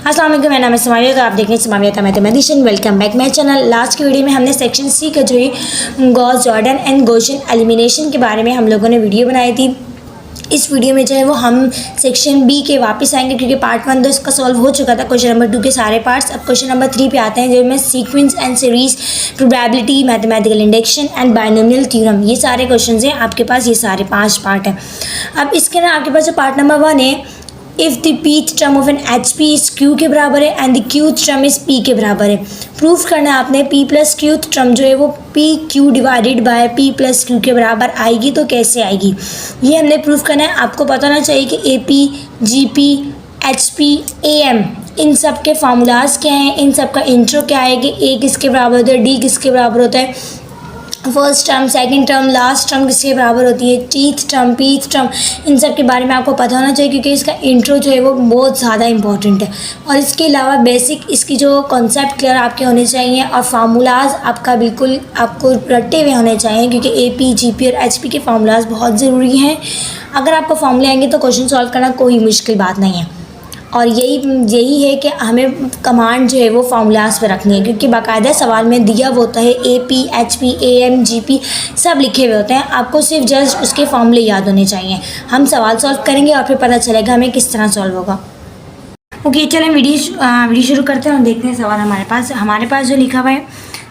अस्सलाम वालेकुम, मेरा नाम है समाविया। तो आप देख रहे हैं Samavia mathematician. Welcome back my channel. Last की वीडियो में हमने सेक्शन सी का जो है Gauss Jordan and Gaussian elimination के बारे में हम लोगों ने वीडियो बनाई थी। इस वीडियो में जो है वो हम सेक्शन बी के वापस आएंगे, क्योंकि पार्ट 1 तो इसका सॉल्व हो चुका था, क्वेश्चन नंबर 2 के सारे पार्ट्स। अब क्वेश्चन नंबर 3 पे आते हैं, जो में sequence and series, probability, mathematical induction and binomial theorem, ये सारे क्वेश्चन हैं आपके पास। ये सारे 5 पार्ट हैं। अब इसके ना आपके पास जो पार्ट नंबर 1 है, if the pth term of an H P is Q के बराबर है and the qth term is p के बराबर है। प्रूफ करना है आपने p प्लस qth टर्म जो है वो p q divided by p plus q के बराबर आएगी। तो कैसे आएगी ये हमने प्रूफ करना है। आपको पता होना चाहिए कि A P, G P, H P, A M, इन सब के फार्मूलाज क्या हैं, इन सब का इंट्रो क्या है कि ए किसके बराबर होता है, डी किसके बराबर होता है, first term, second term, last term किसके बराबर होती है, टीथ टर्म, पीथ टर्म, इन सब के बारे में आपको पता होना चाहिए, क्योंकि इसका इंट्रो जो है वो बहुत ज़्यादा इंपॉर्टेंट है। और इसके अलावा बेसिक इसकी जो कॉन्सेप्ट क्लियर आपके होने चाहिए और फार्मूलाज आपका बिल्कुल आपको रटे हुए होने चाहिए, क्योंकि ए पी, जी पी और एच पी के फार्मूलाज बहुत ज़रूरी हैं। अगर आपको फार्मूले आएंगे तो क्वेश्चन सॉल्व करना कोई मुश्किल बात नहीं है। और यही है कि हमें कमांड जो है वो फार्मूलाज पे रखनी है, क्योंकि बाकायदा सवाल में दिया हुआ होता है A P, H P, A M, G P सब लिखे हुए होते हैं। आपको सिर्फ जस्ट उसके फार्मूले याद होने चाहिए। हम सवाल सॉल्व करेंगे और फिर पता चलेगा हमें किस तरह सॉल्व होगा। ओके, चलें वीडियो शुरू करते हैं और देखते हैं सवाल हमारे पास जो लिखा हुआ है,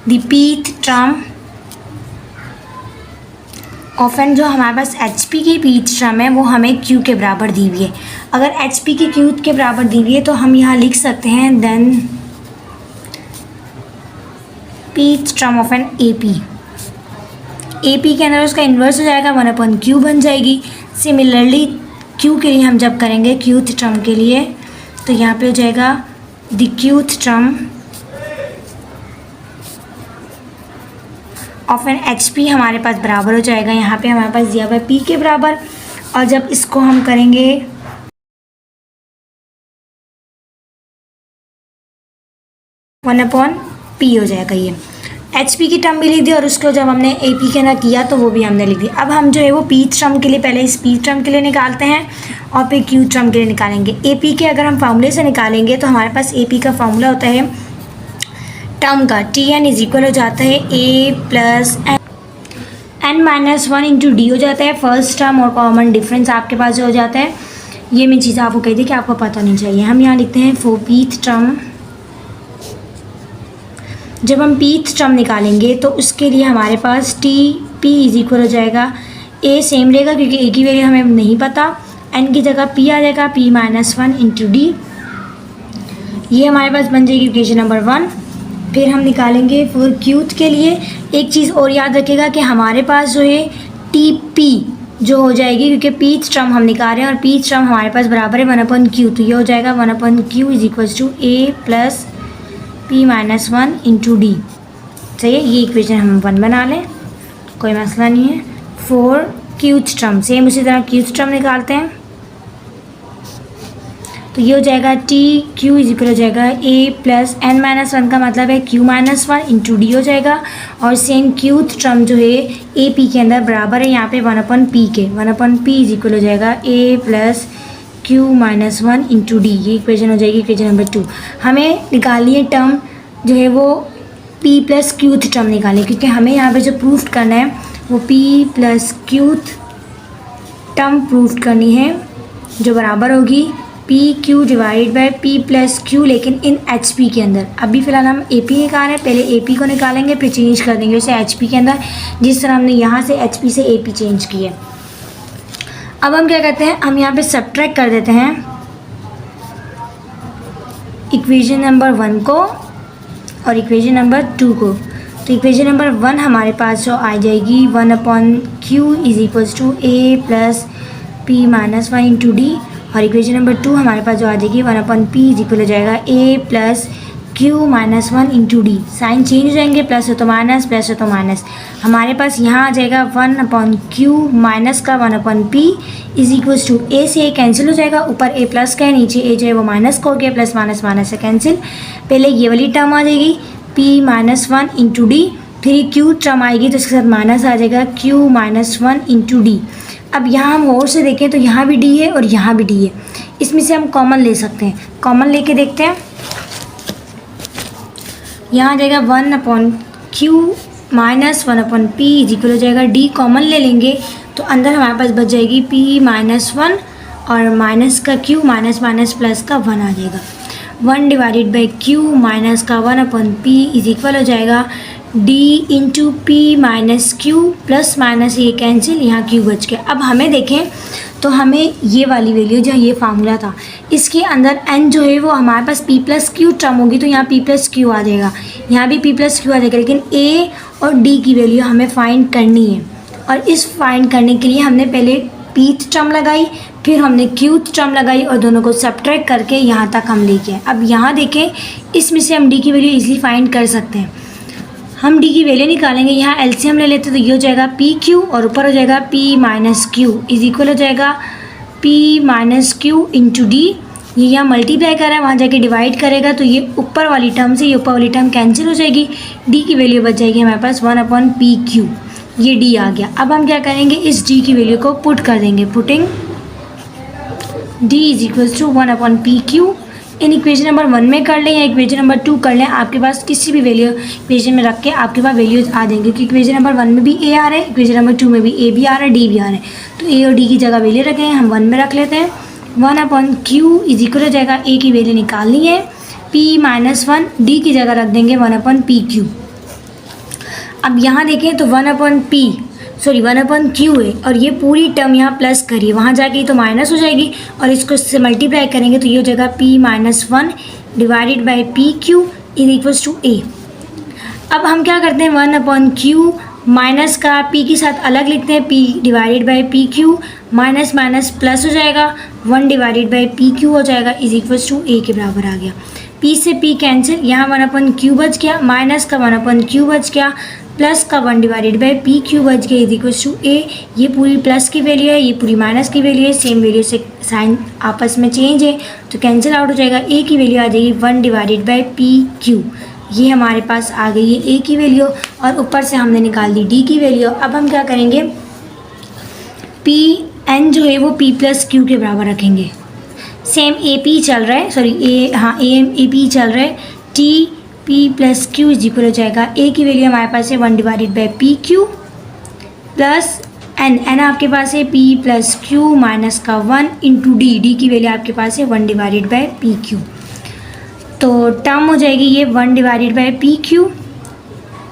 द पीथ टर्म ऑफन, जो हमारे पास एच पी की पीथ टर्म है वो हमें क्यू के बराबर दी हुई है। अगर एच पी की क्यू के बराबर दी हुई है तो हम यहाँ लिख सकते हैं then pth term of an A P. A P के अंदर उसका इन्वर्स हो जाएगा, 1/q बन जाएगी। सिमिलरली क्यू के लिए हम जब करेंगे क्यूथ टर्म के लिए, तो यहाँ पे हो जाएगा the qth term of an H P हमारे पास बराबर हो जाएगा, यहाँ पे हमारे पास दिया हुआ है पी के बराबर। और जब इसको हम करेंगे 1/p हो जाएगा। ये एच पी की टर्म भी लिख दी और उसको जब हमने ए पी के ना किया तो वो भी हमने लिख दिया। अब हम जो है वो पी टर्म के लिए पहले इस पी टर्म के लिए निकालते हैं और फिर क्यू टर्म के लिए निकालेंगे। ए पी के अगर हम फार्मूले से निकालेंगे तो हमारे पास ए पी का फार्मूला होता है टर्म का, टी एन इज इक्वल हो जाता है a plus n minus 1 into d हो जाता है फर्स्ट टर्म, और कॉमन डिफरेंस आपके पास जो हो जाता है। ये मैं चीज़ आपको कही थी कि आपको पता नहीं चाहिए। हम यहाँ लिखते हैं फॉर पीथ टर्म। जब हम पीथ टर्म निकालेंगे तो उसके लिए हमारे पास टी पी इज इक्वल हो जाएगा, ए सेम रहेगा क्योंकि ए की वैल्यू हमें नहीं पता, एन की जगह पी आ जाएगा, पी माइनस 1 इंटू डी। ये हमारे पास बन जाएगी इक्वेशन नंबर 1। फिर हम निकालेंगे फॉर क्यूथ के लिए। एक चीज़ और याद रखिएगा कि हमारे पास जो है टी पी जो हो जाएगी, क्योंकि पीथ टर्म हम निकाल रहे हैं और पीथ टर्म हमारे पास बराबर है 1/q, तो ये हो जाएगा 1/q is equal to A plus P minus 1 into D. सही है, ये इक्वेशन हम 1 बना लें, कोई मसला नहीं है। फॉर क्यूथ टर्म सेम उसी तरह क्यूथ टर्म निकालते हैं, तो ये हो जाएगा टी क्यू इज इक्वल हो जाएगा ए प्लस एन माइनस 1 का मतलब है क्यू माइनस 1 इंटू डी हो जाएगा। और सेम क्यूथ टर्म जो है ए पी के अंदर बराबर है यहाँ पे 1/p के, 1/p इज इक्वल हो जाएगा a plus q minus 1 into d. ये इक्वेशन हो जाएगी इक्वेशन नंबर 2। हमें निकालनी है टर्म जो है वो p प्लस क्यूथ टर्म निकालें, क्योंकि हमें यहाँ पे जो प्रूफ करना है वो p plus qth term proof करनी है, जो बराबर होगी P q divided by P plus Q, लेकिन इन एच पी के अंदर। अभी फ़िलहाल हम ए पी निकाल रहे हैं, पहले ए पी को निकालेंगे फिर चेंज कर देंगे उसे एच पी के अंदर, जिस तरह हमने यहाँ से एच पी से ए पी चेंज की है। अब हम क्या करते हैं, हम यहाँ पे सब्ट्रैक्ट कर देते हैं इक्वेशन नंबर 1 को और इक्वेशन नंबर 2 को। तो इक्वेशन नंबर 1 हमारे पास जो आ जाएगी 1/q is equals to A plus P minus 1 into d, और इक्वेशन नंबर 2 हमारे पास जो आ जाएगी 1/p इज इक्वल हो जाएगा a plus q minus 1 into d. Sign change हो जाएंगे, प्लस हो तो माइनस, प्लस हो तो माइनस। हमारे पास यहाँ आ जाएगा 1/q माइनस का 1/p इज इक्वल्स टू ए से ए कैंसिल हो जाएगा, ऊपर ए प्लस का है, नीचे ए जो है वो माइनस का हो गया, प्लस माइनस माइनस से कैंसिल। पहले ये वाली टर्म आ जाएगी p माइनस 1 इंटू डी, फिर क्यू टर्म आएगी तो इसके साथ माइनस आ जाएगा q माइनस 1 इंटू डी। अब यहाँ हम और से देखें तो यहाँ भी डी है और यहाँ भी डी है, इसमें से हम कॉमन ले सकते हैं। कॉमन लेके देखते हैं, यहाँ आ जाएगा 1/q minus 1/p is equal हो जाएगा डी। कॉमन ले लेंगे तो अंदर हमारे पास बच जाएगी p माइनस 1 और माइनस का q माइनस माइनस प्लस का 1 आ जाएगा। 1 डिवाइडेड बाई q माइनस का 1/p इज इक्वल हो जाएगा d into P minus q plus minus ये कैंसिल, यहाँ q बच गया। अब हमें देखें तो हमें ये वाली वैल्यू जो ये फार्मूला था इसके अंदर n जो है वो हमारे पास p प्लस क्यू टर्म होगी, तो यहाँ p प्लस क्यू आ जाएगा, यहाँ भी p प्लस क्यू आ जाएगा। लेकिन a और d की वैल्यू हमें फाइंड करनी है, और इस फाइंड करने के लिए हमने पहले pth टर्म लगाई, फिर हमने qth टर्म लगाई और दोनों को सब्ट्रैक्ट करके यहाँ तक हम लेके आए। अब यहाँ देखें, इसमें से हम d की वैल्यू इजीली फाइंड कर सकते हैं। हम d की वैल्यू निकालेंगे, यहाँ एलसीएम ले लेते तो ये हो जाएगा पी क्यू और ऊपर हो जाएगा p minus Q is equal हो जाएगा p minus Q into d. ये यहाँ मल्टीप्लाई कर रहा है, वहाँ जाके डिवाइड करेगा तो ये ऊपर वाली टर्म से ये ऊपर वाली टर्म कैंसिल हो जाएगी, d की वैल्यू बच जाएगी हमारे पास 1/pq। ये d आ गया। अब हम क्या करेंगे, इस d की वैल्यू को पुट कर देंगे, putting d is equal to 1/pq। In equation number 1 में कर लें या इक्वेशन नंबर 2 कर लें, आपके पास किसी भी वैल्यू इक्वेशन में रख के आपके पास वैल्यूज आ देंगे, क्योंकि इक्वेशन नंबर 1 में भी a आ रहा है, इक्वेशन नंबर 2 में भी a भी आ रहा है, d भी आ रहा है। तो a और d की जगह वैल्यू रखें, हम 1 में रख लेते हैं। 1/q इज इक्वल हो जाएगा, a की वैल्यू निकालनी है p माइनस 1, d की जगह रख देंगे 1/pq। अब यहाँ देखें तो 1/q है और ये पूरी टर्म यहाँ प्लस करिए, वहाँ जाके तो माइनस हो जाएगी और इसको इससे मल्टीप्लाई करेंगे तो ये हो जाएगा p minus 1 divided by p q is equals to a। अब हम क्या करते हैं, 1/q माइनस का p के साथ अलग लिखते हैं, p divided by p Q minus minus plus हो जाएगा, 1 डिवाइडेड बाई पी क्यू हो जाएगा इज इक्वल्स टू a के बराबर आ गया। p से p कैंसिल, यहाँ 1/q बच गया, माइनस का 1/q बच गया, प्लस का 1 डिवाइडेड बाई पी क्यू बच गया इज इक्वल्स टू a। ये पूरी प्लस की वैल्यू है, ये पूरी माइनस की वैल्यू है, सेम वैल्यू से साइन आपस में चेंज है तो कैंसिल आउट हो जाएगा। a की वैल्यू आ जाएगी 1 डिवाइडेड बाई पी क्यू, ये हमारे पास आ गई है a की वैल्यू और ऊपर से हमने निकाल दी d की वैल्यू। अब हम क्या करेंगे, p n जो है वो p प्लस क्यू के बराबर रखेंगे। सेम ए पी चल रहा है, सॉरी ए पी चल रहा है, T p plus Q is equal हो जाएगा, a की वैल्यू हमारे पास है 1 divided by p Q plus n आपके पास है p प्लस क्यू माइनस का 1 इंटू डी की वैल्यू आपके पास है 1 डिवाइडेड बाई पी क्यू। तो टर्म हो जाएगी ये 1 divided by p Q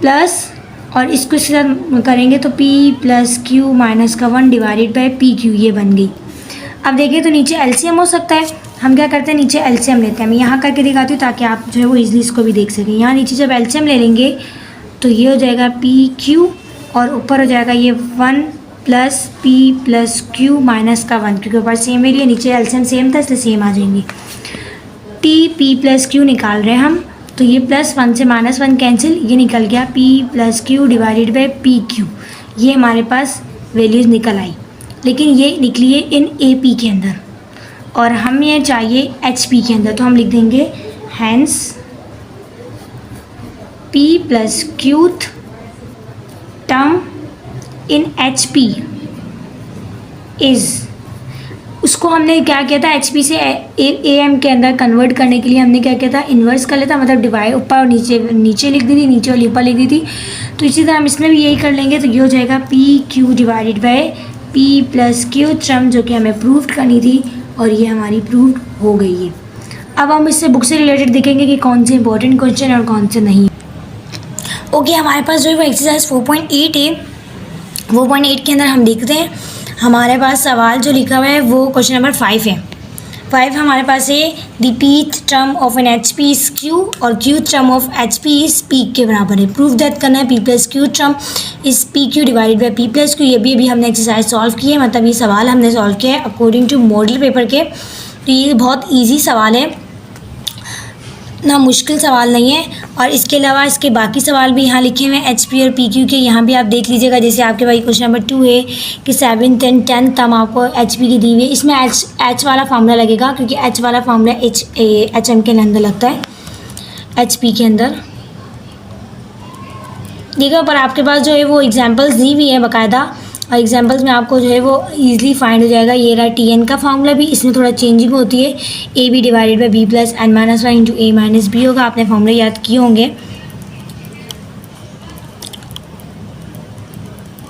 plus, और इसको इसके साथ करेंगे तो p प्लस क्यू माइनस का 1 डिवाइडेड बाई पी क्यू, ये बन गई। अब देखिए तो नीचे एलसीएम हो सकता है, हम क्या करते हैं नीचे एलसीएम लेते हैं। मैं यहाँ करके दिखाती हूँ ताकि आप जो है वो इजीली इसको भी देख सकें। यहाँ नीचे जब एलसीएम ले लेंगे तो ये हो जाएगा पी क्यू और ऊपर हो जाएगा ये 1 plus P plus q minus का 1, क्योंकि ऊपर सेम वैल्यू, नीचे एलसीएम सेम था इसलिए सेम आ जाएंगी। टी पी प्लस क्यू निकाल रहे हैं हम, तो ये प्लस 1 से माइनस 1 कैंसिल, ये निकल गया p plus Q divided by p Q. ये हमारे पास वैल्यूज़ निकल आई, लेकिन ये निकली है इन ए पी के अंदर और हमें ये चाहिए एच पी के अंदर, तो हम लिख देंगे hence p plus qth term in H P is, उसको हमने क्या किया था, एच पी से ए एम के अंदर कन्वर्ट करने के लिए हमने क्या किया था, इन्वर्स कर लेता, मतलब डिवाइड ऊपर और नीचे लिख दी थी, नीचे वाली ऊपर लिख दी थी। तो इसी तरह हम इसमें भी यही कर लेंगे, तो ये हो जाएगा P q divided by p plus q term, जो कि हमें प्रूव करनी थी और ये हमारी प्रूव हो गई है। अब हम इससे बुक से रिलेटेड देखेंगे कि कौन से इंपॉर्टेंट क्वेश्चन और कौन से नहीं। ओके, हमारे पास जो है वो एक्सरसाइज 4.8 है। 4.8 के अंदर हम देखते हैं, हमारे पास सवाल जो लिखा हुआ है वो क्वेश्चन नंबर 5 है। 5 हमारे पास है the pth term of an H P is q और qth term of H P is p के बराबर है। प्रूफ दैट करना है p plus q term is p q divided by p plus q. ये भी अभी हमने एक्सरसाइज सॉल्व की है, मतलब ये सवाल हमने सॉल्व किया है अकॉर्डिंग टू मॉडल पेपर के। तो ये बहुत ईजी सवाल है, ना मुश्किल सवाल नहीं है। और इसके अलावा इसके बाकी सवाल भी यहाँ लिखे हुए हैं एच पी और पी क्यू के, यहाँ भी आप देख लीजिएगा। जैसे आपके भाई क्वेश्चन नंबर 2 है कि 7, 10, 10 तम आपको एच पी की दी हुई है। इसमें एच वाला फार्मूला लगेगा, क्योंकि एच वाला फार्मूला एच एम के अंदर लगता है, एच पी के अंदर। देखो पर आपके पास जो है वो एग्जाम्पल्स दी हुई है बाकायदा, और एग्जांपल्स में आपको जो है वो ईजिली फाइंड हो जाएगा। ये रहा Tn का फार्मूला भी, इसमें थोड़ा चेंजिंग होती है। A b divided by b plus n minus y into a minus b होगा। आपने फार्मूले याद किए होंगे।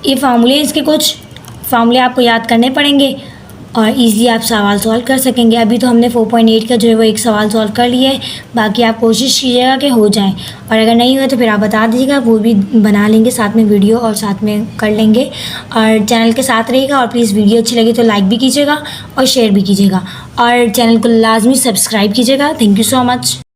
ये फार्मूले, इसके कुछ फार्मूले आपको याद करने पड़ेंगे और इजीली आप सवाल सॉल्व कर सकेंगे। अभी तो हमने 4.8 का जो है वो एक सवाल सॉल्व कर लिया है, बाकी आप कोशिश कीजिएगा कि हो जाए, और अगर नहीं हुआ तो फिर आप बता दीजिएगा, वो भी बना लेंगे साथ में वीडियो और साथ में कर लेंगे। और चैनल के साथ रहिएगा और प्लीज़ वीडियो अच्छी लगी तो लाइक भी कीजिएगा और शेयर भी कीजिएगा और चैनल को लाजमी सब्सक्राइब कीजिएगा। Thank you so much.